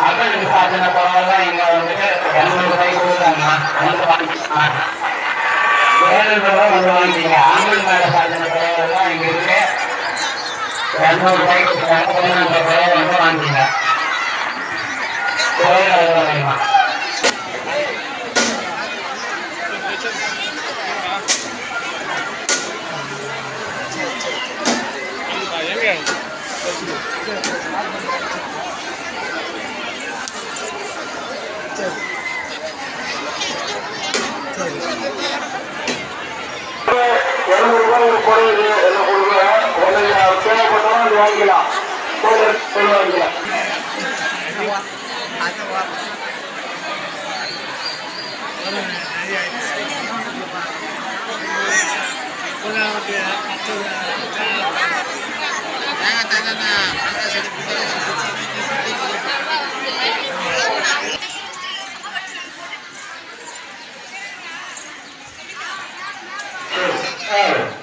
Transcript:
அம்மன் விசாசன பரவாயில்ல இங்க வந்துட்டு 200 ரூபாய்க்கு கொடுக்குறாங்க. வந்து வாங்கிக்கலாம். 7 ரூபாய் வந்து வாங்கிட்டீங்க. அம்மன் மேல சாதன பரவாயில்ல இங்க இருக்கு 200 ரூபாய்க்கு கொடுக்குறாங்க. 11 ரூபாய் வந்து வாங்கிட்டீங்க. கோயில் வாங்கிக்கலாம். வாங்கிக்கலாம். Hey.